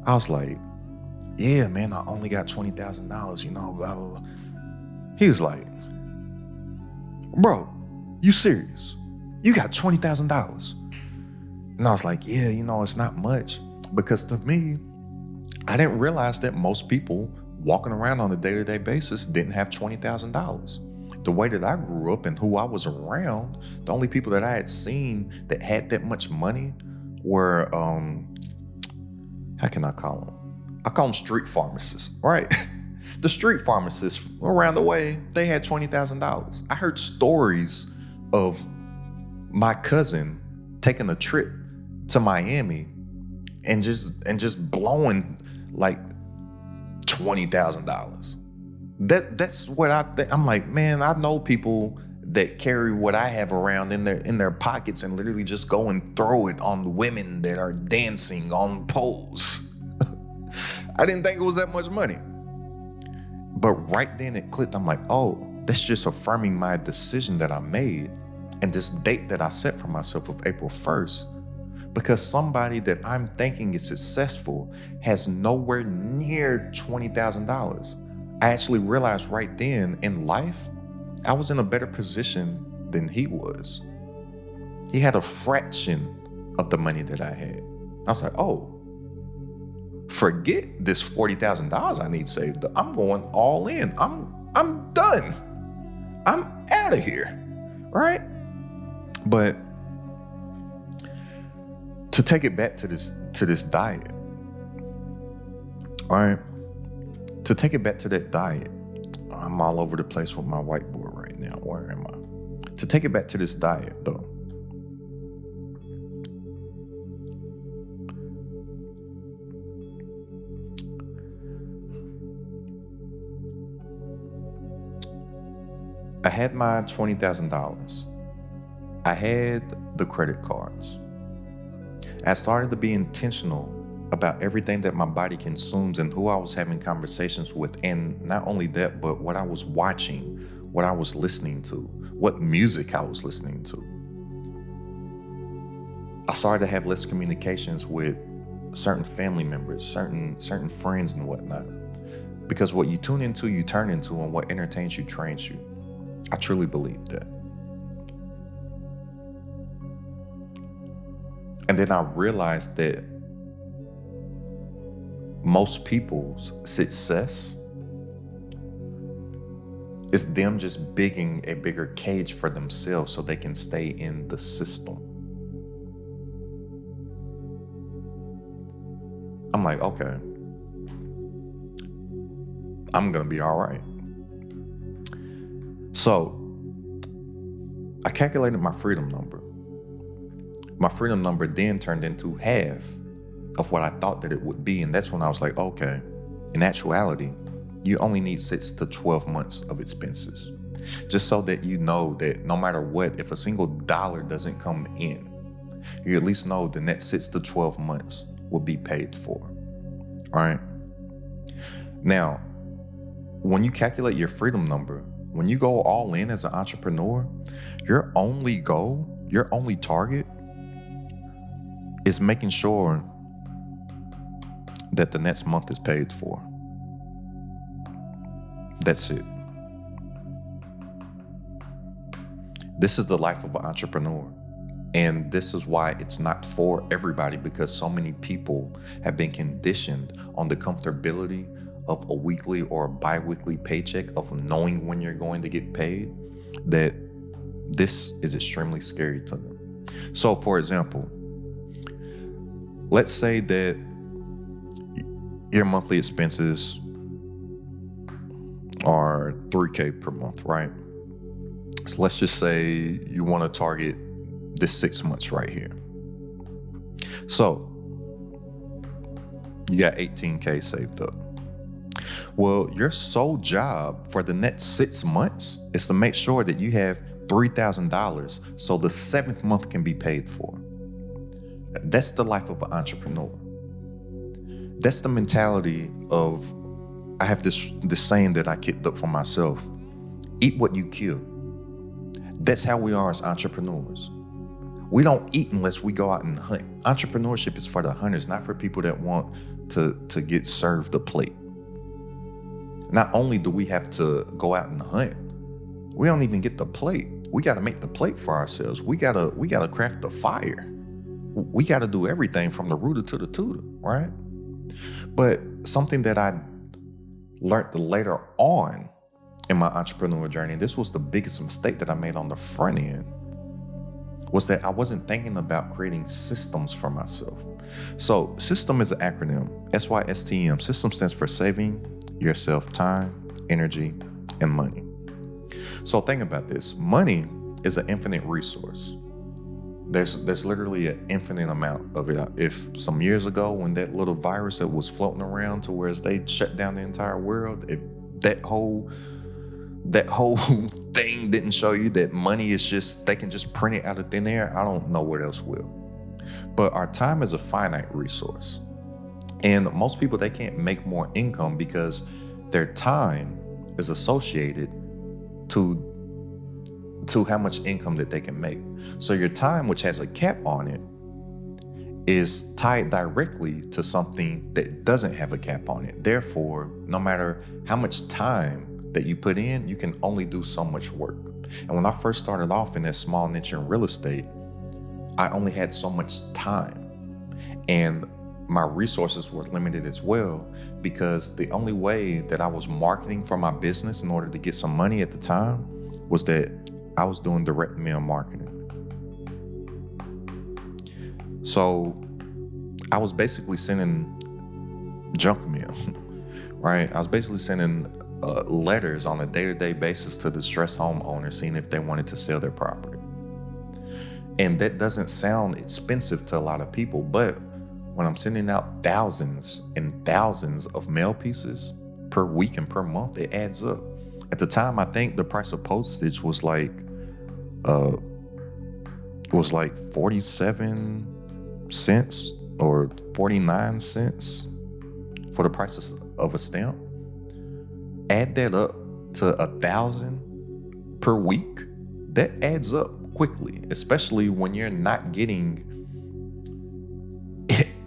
A: I was like, yeah, man, I only got $20,000, blah, blah, blah. He was like, bro, you serious? You got $20,000? And I was like, yeah, it's not much. Because to me, I didn't realize that most people walking around on a day-to-day basis didn't have $20,000. The way that I grew up and who I was around, the only people that I had seen that had that much money were, how can I call them? I call them street pharmacists, right? The street pharmacists around the way, they had $20,000. I heard stories of my cousin taking a trip to Miami and just blowing like $20,000. That's what I think. I'm like, man, I know people that carry what I have around in their pockets and literally just go and throw it on the women that are dancing on poles. I didn't think it was that much money. But right then it clicked. I'm like, oh, that's just affirming my decision that I made and this date that I set for myself of April 1st. Because somebody that I'm thinking is successful has nowhere near $20,000. I actually realized right then in life, I was in a better position than he was. He had a fraction of the money that I had. I was like, oh, forget this $40,000 I need saved up. I'm going all in. I'm done. I'm out of here, right? But to take it back to this diet, all right? To take it back to that diet, I'm all over the place with my whiteboard right now. Where am I? To take it back to this diet, though, I had my $20,000. I had the credit cards. I started to be intentional about everything that my body consumes and who I was having conversations with. And not only that, but what I was watching, what I was listening to, what music I was listening to. I started to have less communications with certain family members, certain friends and whatnot. Because what you tune into, you turn into, and what entertains you, trains you. I truly believe that. And then I realized that most people's success is them just digging a bigger cage for themselves so they can stay in the system. I'm like, okay, I'm gonna be all right. So I calculated my freedom number. My freedom number then turned into half of what I thought that it would be. And that's when I was like, okay, in actuality, you only need 6 to 12 months of expenses. Just so that you know that no matter what, if a single dollar doesn't come in, you at least know the next 6 to 12 months will be paid for. All right. Now, when you calculate your freedom number, when you go all in as an entrepreneur, your only goal, your only target is making sure that the next month is paid for. That's it. This is the life of an entrepreneur. And this is why it's not for everybody, because so many people have been conditioned on the comfortability of a weekly or a bi-weekly paycheck, of knowing when you're going to get paid, that this is extremely scary to them. So for example, let's say that your monthly expenses are $3,000 per month, right? So let's just say you want to target this 6 months right here. So you got $18,000 saved up. Well, your sole job for the next 6 months is to make sure that you have $3,000 so the 7th month can be paid for. That's the life of an entrepreneur. That's the mentality of, I have this saying that I kicked up for myself: eat what you kill. That's how we are as entrepreneurs. We don't eat unless we go out and hunt. Entrepreneurship is for the hunters, not for people that want to get served a plate. Not only do we have to go out and hunt, we don't even get the plate. We got to make the plate for ourselves. We gotta craft the fire. We got to do everything from the rooter to the tutor, right? But something that I learned later on in my entrepreneurial journey, this was the biggest mistake that I made on the front end, was that I wasn't thinking about creating systems for myself. So system is an acronym, SYSTM. System stands for saving yourself time, energy, and money. So think about this. Money is an infinite resource. There's literally an infinite amount of it. If some years ago, when that little virus that was floating around to where they shut down the entire world, if that whole thing didn't show you that money is just, they can just print it out of thin air, I don't know what else will. But our time is a finite resource. And most people, they can't make more income because their time is associated to how much income that they can make. So your time, which has a cap on it, is tied directly to something that doesn't have a cap on it. Therefore, no matter how much time that you put in, you can only do so much work. And when I first started off in that small niche in real estate, I only had so much time. And my resources were limited as well, because the only way that I was marketing for my business in order to get some money at the time was that I was doing direct mail marketing. So I was basically sending junk mail, right? I was basically sending letters on a day-to-day basis to distressed homeowners, seeing if they wanted to sell their property. And that doesn't sound expensive to a lot of people, but when I'm sending out thousands and thousands of mail pieces per week and per month, it adds up. At the time, I think the price of postage was like 47 cents or 49 cents for the price of a stamp. Add that up to 1,000 per week, that adds up quickly, especially when you're not getting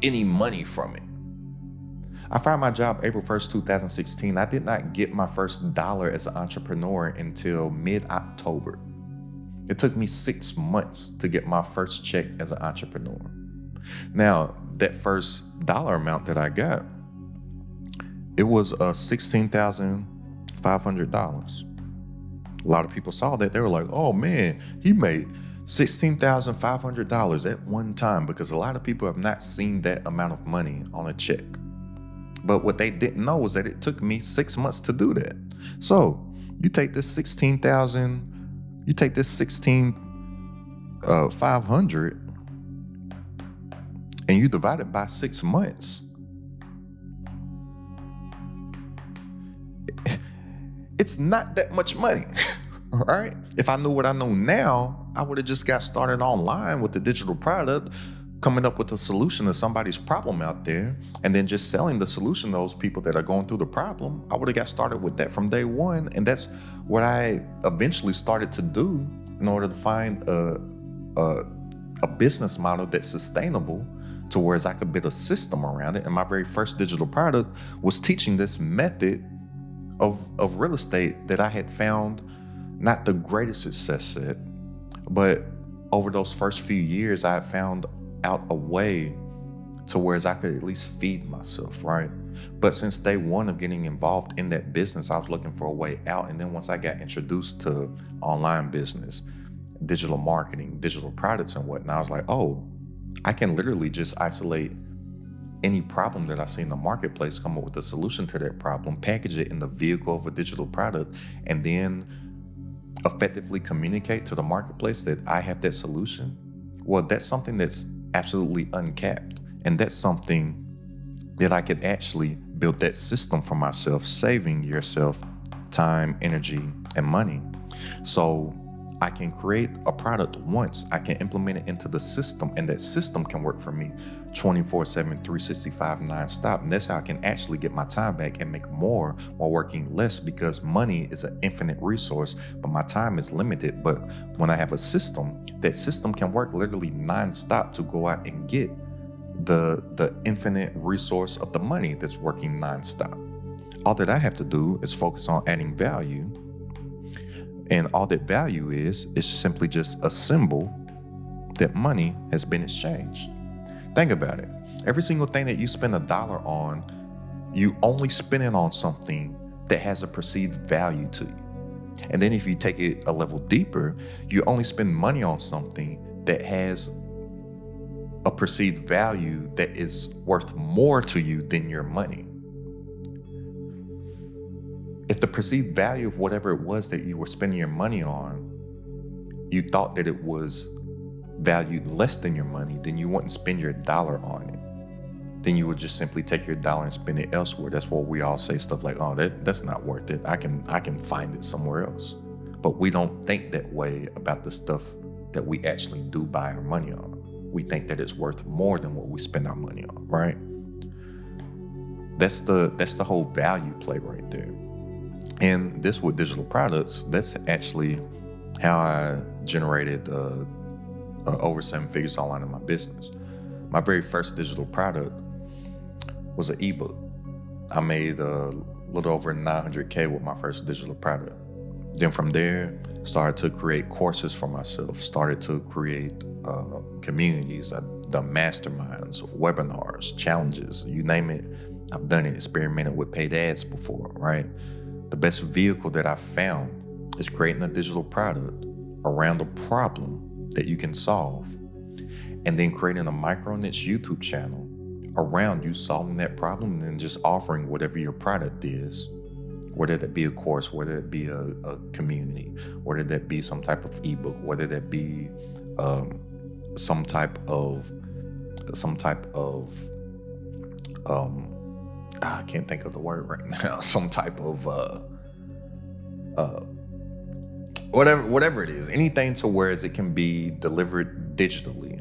A: any money from it. I fired my job April 1st, 2016. I did not get my first dollar as an entrepreneur until mid-October. It took me 6 months to get my first check as an entrepreneur. Now, that first dollar amount that I got, it was $16,500. A lot of people saw that. They were like, oh man, he made $16,500 at one time, because a lot of people have not seen that amount of money on a check. But what they didn't know was that it took me 6 months to do that. So you take this 16,500 and you divide it by 6 months. It's not that much money, all right? If I knew what I know now, I would have just got started online with the digital product, coming up with a solution to somebody's problem out there, and then just selling the solution to those people that are going through the problem. I would have got started with that from day one. And that's what I eventually started to do in order to find a business model that's sustainable, to where I could build a system around it. And my very first digital product was teaching this method of real estate that I had found not the greatest success at, but over those first few years, I had found out a way to where I could at least feed myself, right? But since day one of getting involved in that business, I was looking for a way out. And then once I got introduced to online business, digital marketing, digital products and whatnot, I was like, oh, I can literally just isolate any problem that I see in the marketplace, come up with a solution to that problem, package it in the vehicle of a digital product, and then effectively communicate to the marketplace that I have that solution. Well, that's something that's absolutely uncapped. And that's something that I could actually build that system for myself, saving yourself time, energy, and money. So I can create a product once, I can implement it into the system, and that system can work for me 24/7, 365, nonstop. And that's how I can actually get my time back and make more while working less, because money is an infinite resource, but my time is limited. But when I have a system, that system can work literally nonstop to go out and get the infinite resource of the money that's working nonstop. All that I have to do is focus on adding value. And all that value is simply just a symbol that money has been exchanged. Think about it. Every single thing that you spend $1 on, you only spend it on something that has a perceived value to you. And then if you take it a level deeper, you only spend money on something that has a perceived value that is worth more to you than your money. If the perceived value of whatever it was that you were spending your money on, you thought that it was valued less than your money, then you wouldn't spend your $1 on it. Then you would just simply take your $1 and spend it elsewhere. That's why we all say stuff like, oh, that's not worth it. I can find it somewhere else. But we don't think that way about the stuff that we actually do buy our money on. We think that it's worth more than what we spend our money on, right? That's the whole value play right there. And this with digital products, that's actually how I generated over 7 figures online in my business. My very first digital product was an ebook. I made a little over $900K with my first digital product. Then from there, started to create courses for myself, started to create communities. I've done masterminds, webinars, challenges, you name it. I've done it, experimented with paid ads before, right? The best vehicle that I've found is creating a digital product around a problem that you can solve, and then creating a micro niche YouTube channel around you solving that problem, and then just offering whatever your product is, whether that be a course, whether it be a community, whether that be some type of ebook, whether that be some type of I can't think of the word right now. Some type of whatever it is, anything to where it can be delivered digitally,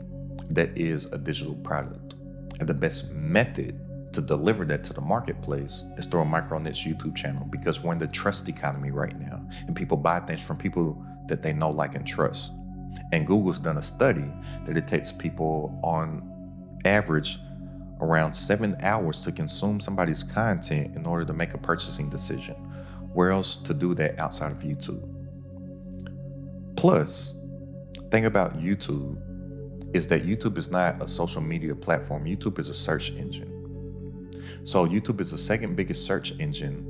A: that is a digital product. And the best method to deliver that to the marketplace is through a micro niche YouTube channel, because we're in the trust economy right now, and people buy things from people that they know, like, and trust. And Google's done a study that it takes people on average around 7 hours to consume somebody's content in order to make a purchasing decision. Where else to do that outside of YouTube? Plus, thing about YouTube is that YouTube is not a social media platform. YouTube is a search engine. So YouTube is the second biggest search engine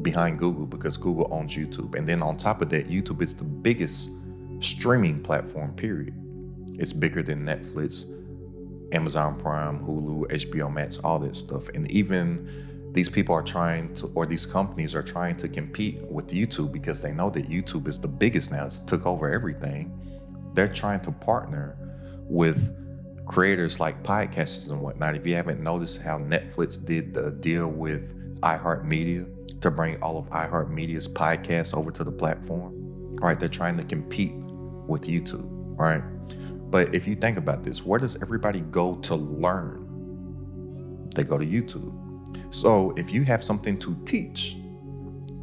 A: behind Google, because Google owns YouTube. And then on top of that, YouTube is the biggest streaming platform, period. It's bigger than Netflix, Amazon Prime, Hulu, HBO Max, all that stuff. And even these people are trying to, or these companies are trying to compete with YouTube, because they know that YouTube is the biggest now. It's took over everything. They're trying to partner with creators like podcasters and whatnot. If you haven't noticed how Netflix did the deal with iHeartMedia to bring all of iHeartMedia's podcasts over to the platform, right? They're trying to compete with YouTube, right? But if you think about this, where does everybody go to learn? They go to YouTube. So if you have something to teach,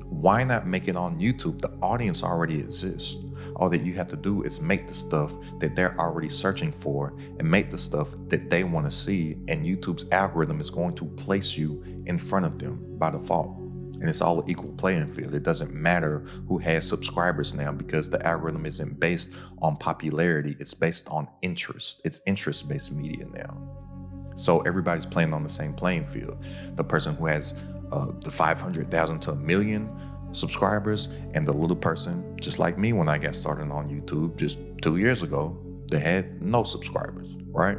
A: why not make it on YouTube? The audience already exists. All that you have to do is make the stuff that they're already searching for and make the stuff that they want to see. And YouTube's algorithm is going to place you in front of them by default. And it's all an equal playing field. It doesn't matter who has subscribers now, because the algorithm isn't based on popularity. It's based on interest. It's interest-based media now. So everybody's playing on the same playing field. The person who has the 500,000 to 1 million subscribers, and the little person, just like me when I got started on YouTube just 2 years ago, they had no subscribers, right?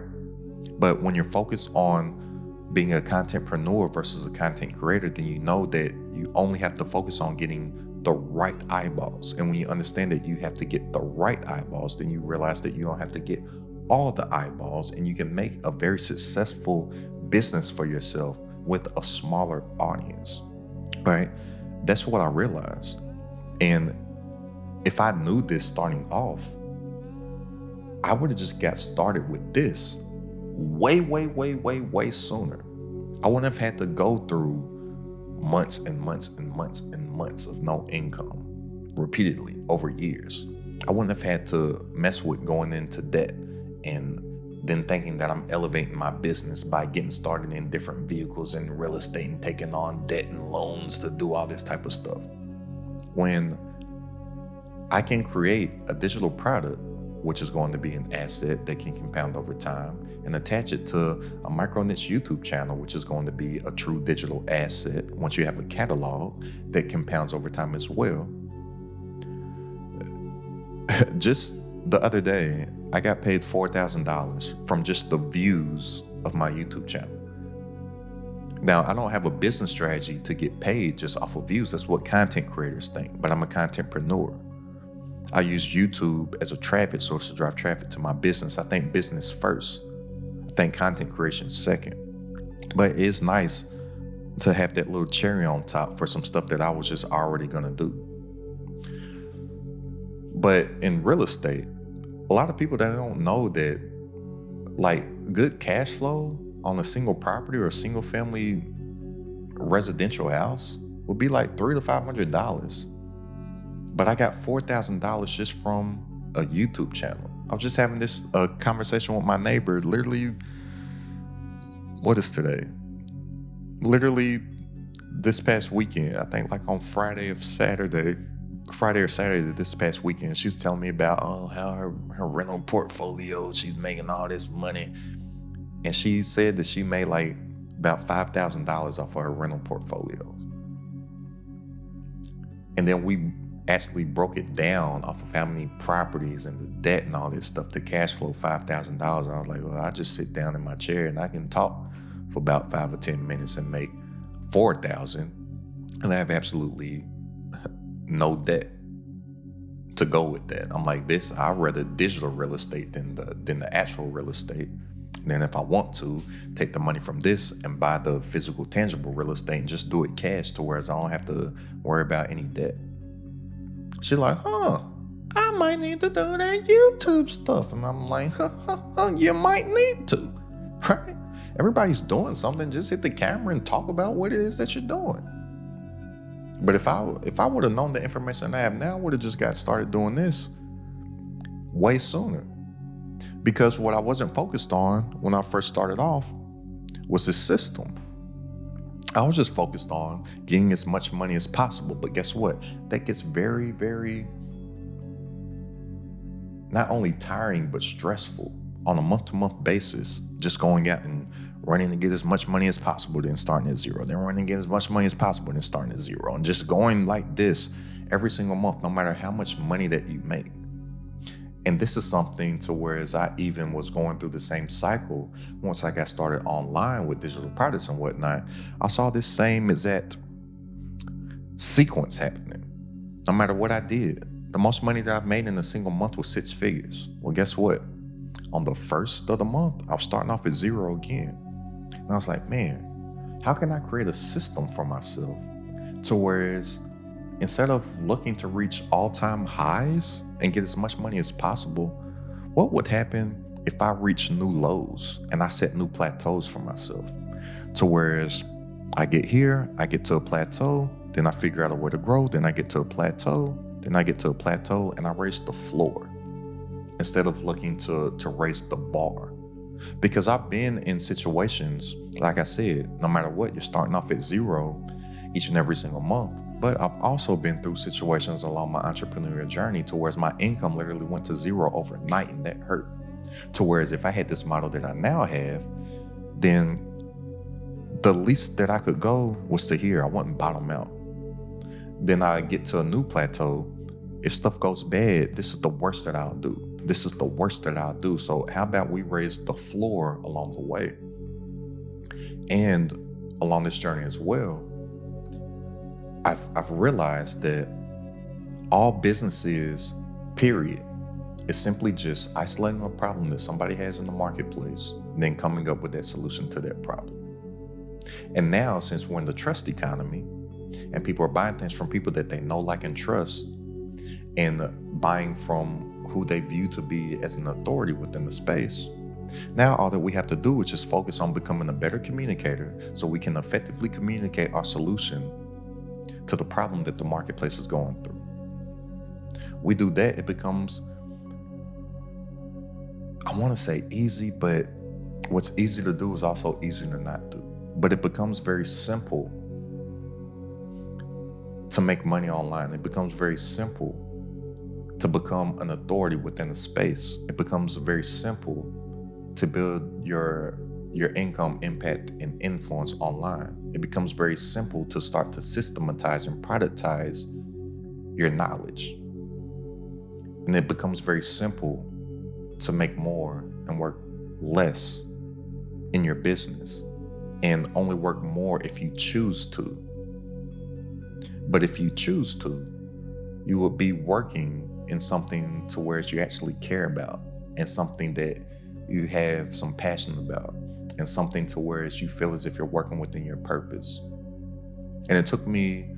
A: But when you're focused on being a contentpreneur versus a content creator, then you know that you only have to focus on getting the right eyeballs. And when you understand that you have to get the right eyeballs, then you realize that you don't have to get all the eyeballs, and you can make a very successful business for yourself with a smaller audience, right? That's what I realized. And if I knew this starting off, I would have just got started with this way sooner. I wouldn't have had to go through months and months and months and months of no income repeatedly over years. I wouldn't have had to mess with going into debt and then thinking that I'm elevating my business by getting started in different vehicles and real estate and taking on debt and loans to do all this type of stuff. When I can create a digital product, which is going to be an asset that can compound over time, and attach it to a micro niche YouTube channel, which is going to be a true digital asset once you have a catalog that compounds over time as well. Just the other day, I got paid $4,000 from just the views of my YouTube channel. Now, I don't have a business strategy to get paid just off of views. That's what content creators think, but I'm a contentpreneur. I use YouTube as a traffic source to drive traffic to my business. I think business first. I think content creation second. But it's nice to have that little cherry on top for some stuff that I was just already gonna do. But in real estate, a lot of people that don't know that, like, good cash flow on a single property or a single family residential house would be like $300 to $500. But I got $4,000 just from a YouTube channel. I was just having this conversation with my neighbor, literally, what is today? Literally this past weekend, I think like on Friday or Saturday this past weekend. She was telling me about how her rental portfolio, she's making all this money. And she said that she made like about $5,000 off of her rental portfolio. And then we actually broke it down off of how many properties and the debt and all this stuff to cash flow $5,000. And I was like, well, I just sit down in my chair and I can talk for about 5 or 10 minutes and make $4,000, and I have absolutely no debt to go with that. I'm like, this, I'd rather digital real estate than the actual real estate. And then if I want to, take the money from this and buy the physical, tangible real estate and just do it cash to where I don't have to worry about any debt. She's like, I might need to do that YouTube stuff. And I'm like, you might need to, right? Everybody's doing something. Just hit the camera and talk about what it is that you're doing. But if I would have known the information I have now, I would have just got started doing this way sooner. Because what I wasn't focused on when I first started off was the system. I was just focused on getting as much money as possible. But guess what? That gets very, very not only tiring, but stressful on a month-to-month basis. Just going out and running to get as much money as possible, then starting at zero. Then running to get as much money as possible, then starting at zero. And just going like this every single month, no matter how much money that you make. And this is something to where as I even was going through the same cycle, once I got started online with digital products and whatnot, I saw this same exact sequence happening. No matter what I did, the most money that I've made in a single month was 6 figures. Well, guess what? On the first of the month, I was starting off at zero again. And I was like, man, how can I create a system for myself to whereas instead of looking to reach all-time highs and get as much money as possible, what would happen if I reach new lows and I set new plateaus for myself? To whereas I get here, I get to a plateau, then I figure out a way to grow, then I get to a plateau, then I get to a plateau, and I raise the floor instead of looking to raise the bar. Because I've been in situations, like I said, no matter what, you're starting off at zero each and every single month. But I've also been through situations along my entrepreneurial journey to where my income literally went to zero overnight, and that hurt. To whereas if I had this model that I now have, then the least that I could go was to here. I wouldn't bottom out. Then I get to a new plateau. If stuff goes bad, this is the worst that I'll do. This is the worst that I'll do. So how about we raise the floor along the way? And along this journey as well, I've realized that all business is, period, is simply just isolating a problem that somebody has in the marketplace and then coming up with that solution to that problem. And now, since we're in the trust economy and people are buying things from people that they know, like, and trust, and buying from who they view to be as an authority within the space, now all that we have to do is just focus on becoming a better communicator so we can effectively communicate our solution to the problem that the marketplace is going through. We do that, it becomes, I want to say easy, but what's easy to do is also easy to not do. But it becomes very simple to make money online. It becomes very simple to become an authority within a space. It becomes very simple to build your income, impact, and influence online. It becomes very simple to start to systematize and productize your knowledge. And it becomes very simple to make more and work less in your business, and only work more if you choose to. But if you choose to, you will be working in something to where you actually care about, and something that you have some passion about, and something to where you feel as if you're working within your purpose. And it took me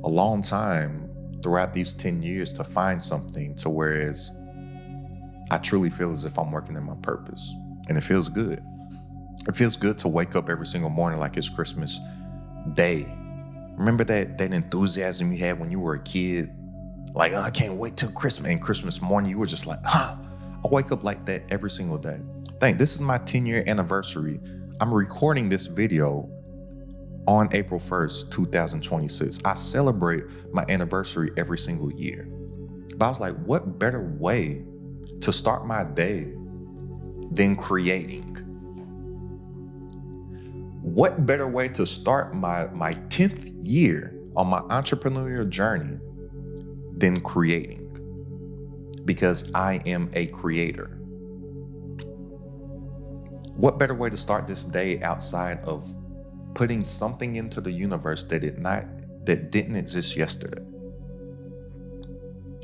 A: a long time throughout these 10 years to find something to whereas I truly feel as if I'm working in my purpose. And it feels good. It feels good to wake up every single morning like it's Christmas Day. Remember that enthusiasm you had when you were a kid? Like, oh, I can't wait till Christmas. And Christmas morning, you were just like, I wake up like that every single day. This is my 10-year anniversary. I'm recording this video on April 1st, 2026. I celebrate my anniversary every single year. But I was like, what better way to start my day than creating? What better way to start my 10th year on my entrepreneurial journey than creating? Because I am a creator. What better way to start this day outside of putting something into the universe that didn't exist yesterday?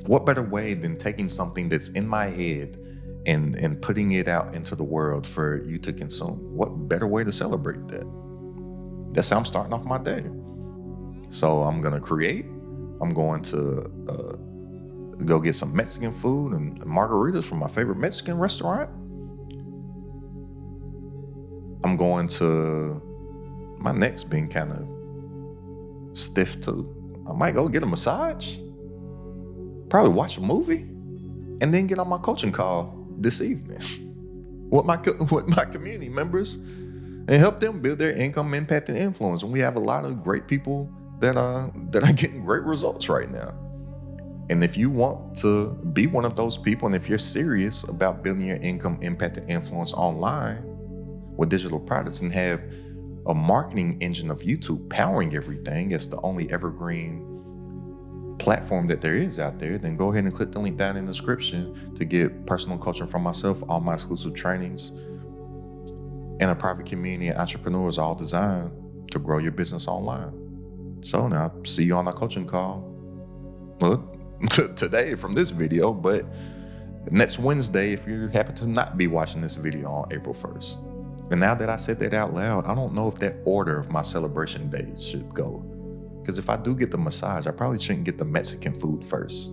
A: What better way than taking something that's in my head and putting it out into the world for you to consume? What better way to celebrate that? That's how I'm starting off my day. So I'm gonna create. I'm going to go get some Mexican food and margaritas from my favorite Mexican restaurant. I'm going to, my neck's been kind of stiff too. I might go get a massage, probably watch a movie, and then get on my coaching call this evening with my community members and help them build their income, impact, and influence. And we have a lot of great people that are getting great results right now. And if you want to be one of those people, and if you're serious about building your income, impact, and influence online with digital products, and have a marketing engine of YouTube powering everything as the only evergreen platform that there is out there, then go ahead and click the link down in the description to get personal coaching from myself, all my exclusive trainings, and a private community of entrepreneurs, all designed to grow your business online. So now, see you on our coaching call. Well, today from this video, but next Wednesday if you happen to not be watching this video on April 1st. And now that I said that out loud, I don't know if that order of my celebration days should go. Because if I do get the massage, I probably shouldn't get the Mexican food first.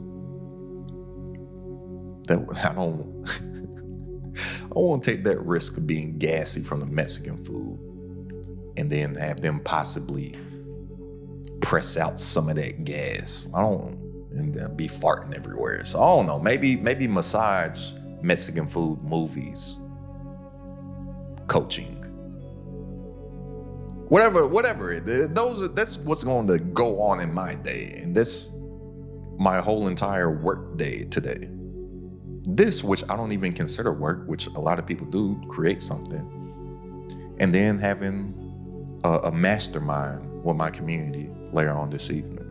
A: I won't take that risk of being gassy from the Mexican food and then have them possibly press out some of that gas. And be farting everywhere. So I don't know, maybe massage, Mexican food, movies, coaching, whatever. That's what's going to go on in my day. And that's my whole entire work day today. This, which I don't even consider work, which a lot of people do, create something. And then having a mastermind with my community later on this evening.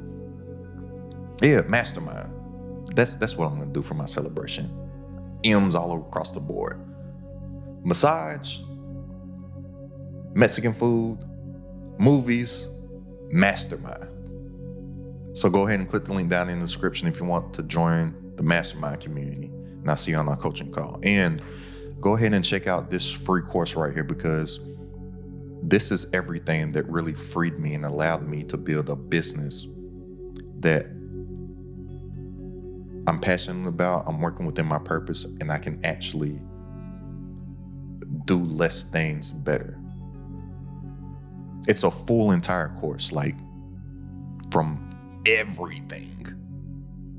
A: Yeah, mastermind. That's what I'm gonna do for my celebration. M's all across the board. Massage, Mexican food, movies, mastermind. So go ahead and click the link down in the description if you want to join the mastermind community. And I'll see you on our coaching call. And go ahead and check out this free course right here, because this is everything that really freed me and allowed me to build a business that I'm passionate about, I'm working within my purpose, and I can actually do less things better. It's a full entire course, like from everything.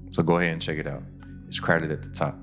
A: So go ahead and check it out. It's crowded at the top.